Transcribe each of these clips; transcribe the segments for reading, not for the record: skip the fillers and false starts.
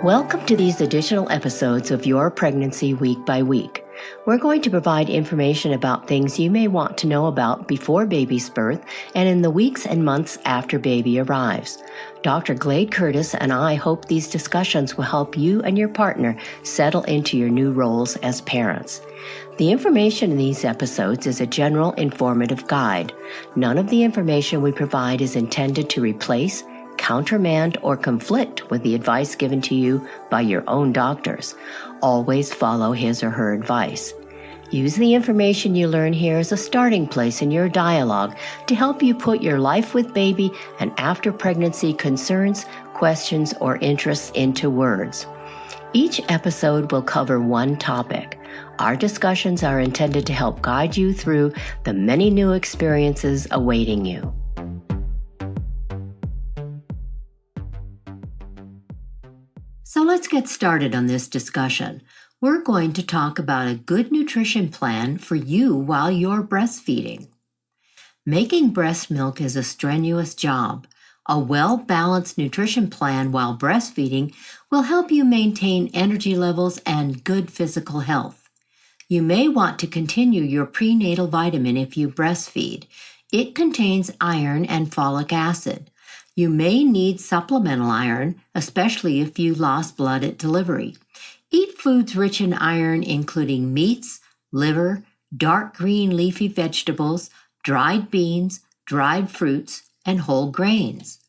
Welcome to these additional episodes of Your Pregnancy Week by Week. We're going to provide information about things you may want to know about before baby's birth and in the weeks and months after baby arrives. Dr. Glade Curtis and I hope these discussions will help you and your partner settle into your new roles as parents. The information in these episodes is a general informative guide. None of the information we provide is intended to replace, countermand, or conflict with the advice given to you by your own doctors. Always follow his or her advice. Use the information you learn here as a starting place in your dialogue to help you put your life with baby and after pregnancy concerns, questions, or interests into words. Each episode will cover one topic. Our discussions are intended to help guide you through the many new experiences awaiting you. So let's get started on this discussion. We're going to talk about a good nutrition plan for you while you're breastfeeding. Making breast milk is a strenuous job. A well-balanced nutrition plan while breastfeeding will help you maintain energy levels and good physical health. You may want to continue your prenatal vitamin if you breastfeed. It contains iron and folic acid. You may need supplemental iron, especially if you lost blood at delivery. Eat foods rich in iron, including meats, liver, dark green leafy vegetables, dried beans, dried fruits, and whole grains.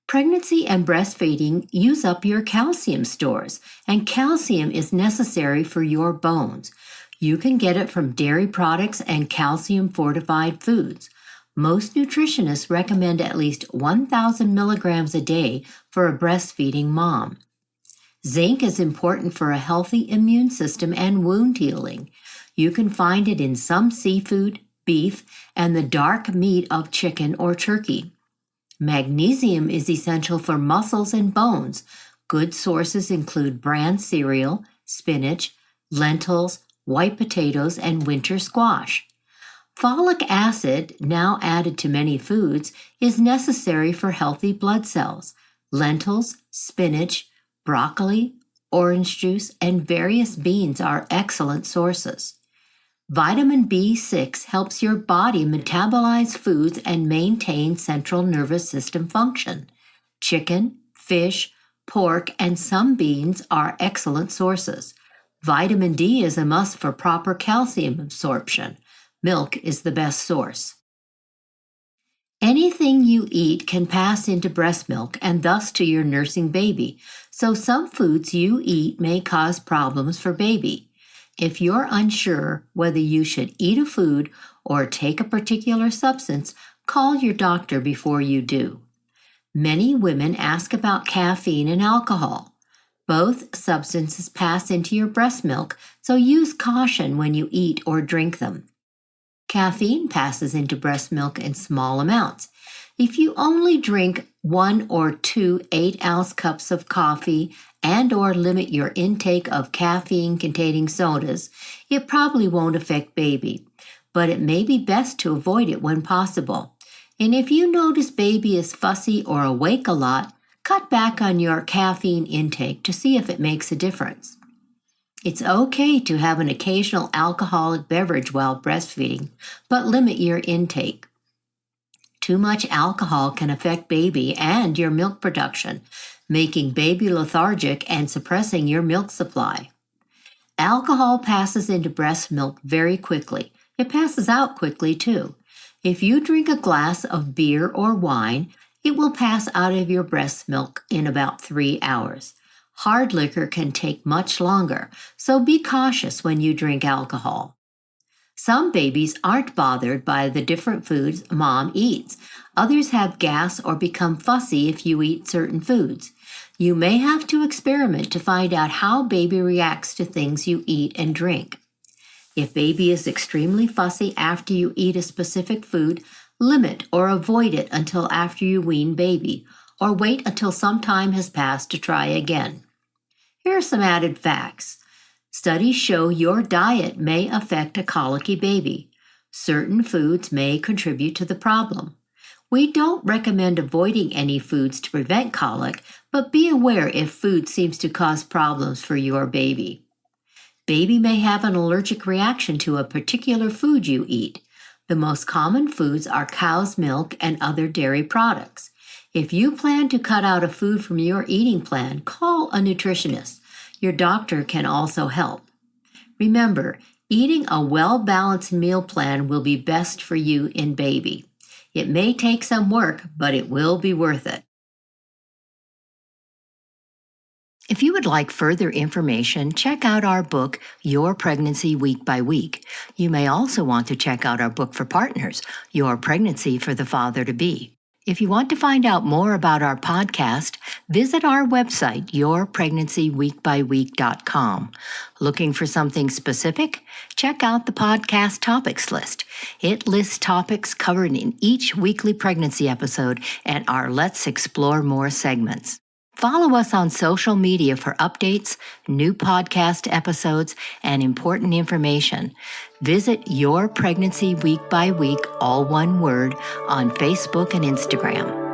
Pregnancy and breastfeeding use up your calcium stores, and calcium is necessary for your bones. You can get it from dairy products and calcium-fortified foods. Most nutritionists recommend at least 1,000 milligrams a day for a breastfeeding mom. Zinc is important for a healthy immune system and wound healing. You can find it in some seafood, beef, and the dark meat of chicken or turkey. Magnesium is essential for muscles and bones. Good sources include bran cereal, spinach, lentils, white potatoes, and winter squash. Folic acid, now added to many foods, is necessary for healthy blood cells. Lentils, spinach, broccoli, orange juice, and various beans are excellent sources. Vitamin B6 helps your body metabolize foods and maintain central nervous system function. Chicken, fish, pork, and some beans are excellent sources. Vitamin D is a must for proper calcium absorption. Milk is the best source. Anything you eat can pass into breast milk and thus to your nursing baby, so some foods you eat may cause problems for baby. If you're unsure whether you should eat a food or take a particular substance, call your doctor before you do. Many women ask about caffeine and alcohol. Both substances pass into your breast milk, so use caution when you eat or drink them. Caffeine passes into breast milk in small amounts. If you only drink 1 or 2 8-ounce cups of coffee and/or limit your intake of caffeine-containing sodas, it probably won't affect baby, but it may be best to avoid it when possible. And if you notice baby is fussy or awake a lot, cut back on your caffeine intake to see if it makes a difference. It's okay to have an occasional alcoholic beverage while breastfeeding, but limit your intake. Too much alcohol can affect baby and your milk production, making baby lethargic and suppressing your milk supply. Alcohol passes into breast milk very quickly. It passes out quickly too. If you drink a glass of beer or wine, it will pass out of your breast milk in about 3 hours. Hard liquor can take much longer, so be cautious when you drink alcohol. Some babies aren't bothered by the different foods mom eats. Others have gas or become fussy if you eat certain foods. You may have to experiment to find out how baby reacts to things you eat and drink. If baby is extremely fussy after you eat a specific food, limit or avoid it until after you wean baby, or wait until some time has passed to try again. Here are some added facts. Studies show your diet may affect a colicky baby. Certain foods may contribute to the problem. We don't recommend avoiding any foods to prevent colic, but be aware if food seems to cause problems for your baby. Baby may have an allergic reaction to a particular food you eat. The most common foods are cow's milk and other dairy products. If you plan to cut out a food from your eating plan, call a nutritionist. Your doctor can also help. Remember, eating a well-balanced meal plan will be best for you and baby. It may take some work, but it will be worth it. If you would like further information, check out our book, Your Pregnancy Week by Week. You may also want to check out our book for partners, Your Pregnancy for the Father-to-Be. If you want to find out more about our podcast, visit our website, yourpregnancyweekbyweek.com. Looking for something specific? Check out the podcast topics list. It lists topics covered in each weekly pregnancy episode and our Let's Explore More segments. Follow us on social media for updates, new podcast episodes, and important information. Visit Your Pregnancy Week by Week, all one word, on Facebook and Instagram.